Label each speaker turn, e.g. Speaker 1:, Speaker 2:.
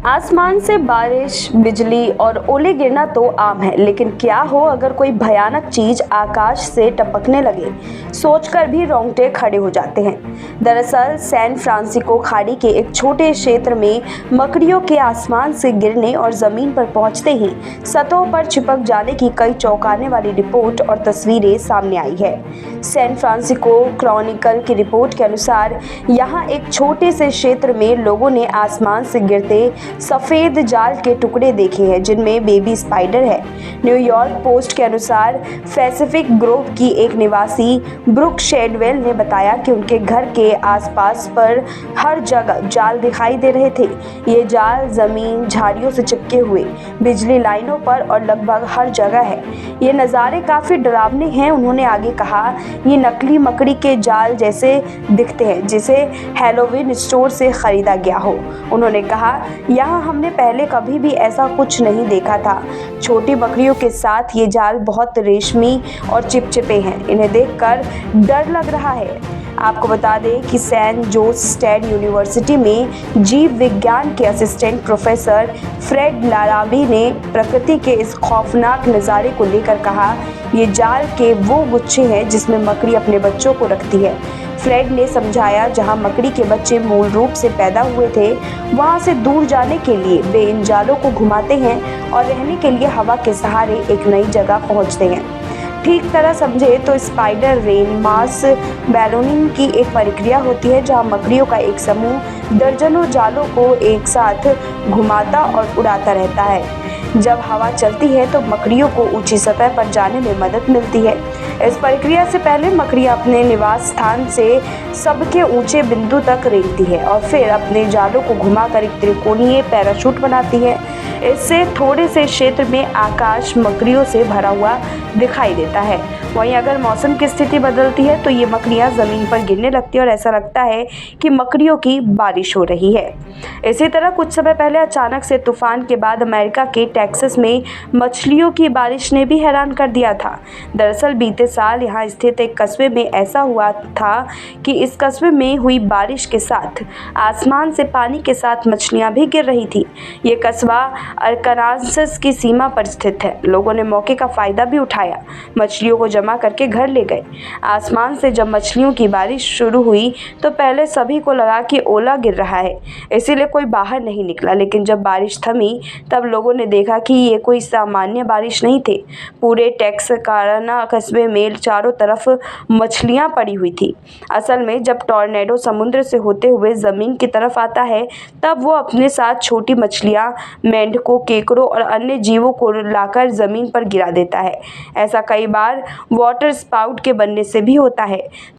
Speaker 1: आसमान से बारिश, बिजली और ओले गिरना तो आम है, लेकिन क्या हो अगर कोई भयानक चीज आकाश से टपकने लगे, सोचकर भी रोंगटे खड़े हो जाते हैं। दरअसल सैन फ्रांसिस्को खाड़ी के एक छोटे क्षेत्र में मकड़ियों के आसमान से गिरने और जमीन पर पहुंचते ही सतहों पर चिपक जाने की कई चौंकाने वाली रिपोर्ट और तस्वीरें सामने आई है। सैन फ्रांसिस्को क्रॉनिकल की रिपोर्ट के अनुसार यहाँ एक छोटे से क्षेत्र में लोगों ने आसमान से गिरते सफेद जाल के टुकड़े देखे हैं, जिनमें बेबी स्पाइडर है। न्यूयॉर्क पोस्ट के अनुसार पैसिफिक ग्रोव की एक निवासी ब्रुक शेडवेल ने बताया कि उनके घर के आसपास पर हर जगह जाल दिखाई दे रहे थे। ये जाल जमीन, झाड़ियों से चिपके हुए, बिजली लाइनों पर और लगभग हर जगह है। ये नज़ारे काफ़ी डरावने हैं। उन्होंने आगे कहा, ये नकली मकड़ी के जाल जैसे दिखते हैं, जिसे हैलोवीन स्टोर से खरीदा गया हो। उन्होंने कहा, यहाँ हमने पहले कभी भी ऐसा कुछ नहीं देखा था। छोटी बकरियों के साथ ये जाल बहुत रेशमी और चिपचिपे हैं। इन्हें देखकर डर लग रहा है। आपको बता दें कि सैन जोस स्टेट यूनिवर्सिटी में जीव विज्ञान के असिस्टेंट प्रोफेसर फ्रेड लाराबी ने प्रकृति के इस खौफनाक नज़ारे को लेकर कहा, ये जाल के वो गुच्छे हैं जिसमें मकड़ी अपने बच्चों को रखती है। फ्रेड ने समझाया, जहां मकड़ी के बच्चे मूल रूप से पैदा हुए थे, वहां से दूर जाने के लिए वे इन जालों को घुमाते हैं और रहने के लिए हवा के सहारे एक नई जगह पहुंचते हैं। ठीक तरह समझे तो स्पाइडर रेन मास बैलूनिंग की एक प्रक्रिया होती है, जहां मकड़ियों का एक समूह दर्जनों जालों को एक साथ घुमाता और उड़ाता रहता है। जब हवा चलती है तो मकड़ियों को ऊंची सतह पर जाने में मदद मिलती है। इस प्रक्रिया से पहले मकड़ियां अपने निवास स्थान से सबके ऊंचे बिंदु तक रेंगती है और फिर अपने जालों को घुमाकर एक त्रिकोणीय पैराशूट बनाती है। इससे थोड़े से क्षेत्र में आकाश मकड़ियों से भरा हुआ दिखाई देता है। वहीं अगर मौसम की स्थिति बदलती है तो ये मकड़ियां ज़मीन पर गिरने लगती है और ऐसा लगता है कि मकड़ियों की बारिश हो रही है। इसी तरह कुछ समय पहले अचानक से तूफान के बाद अमेरिका के टेक्सास में मछलियों की बारिश ने भी हैरान कर दिया था। दरअसल बीते साल यहाँ स्थित एक कस्बे में ऐसा हुआ था कि इस कस्बे में हुई बारिश के साथ आसमान से पानी के साथ मछलियाँ भी गिर रही थी। ये कस्बा अरकानसास की सीमा पर स्थित है। लोगों ने मौके का फ़ायदा भी उठाया, मछलियों को जमा करके घर ले गए। आसमान से जब मछलियों की बारिश शुरू हुई तो पहले सभी को लगा कि ओला गिर रहा है, इसीलिए कोई बाहर नहीं निकला। लेकिन जब बारिश थमी तब लोगों ने देखा कि ये कोई सामान्य बारिश नहीं थी। पूरे टेक्साकाना कस्बे में चारों तरफ मछलियाँ पड़ी हुई थी। असल में जब टॉर्नेडो समुद्र से होते हुए ज़मीन की तरफ आता है, तब वो अपने साथ छोटी मछलियाँ, मेंढकों, केकड़ों और अन्य जीवों को लाकर ज़मीन पर गिरा देता है। ऐसा कई बार वाटर स्पाउट के बनने से भी होता है।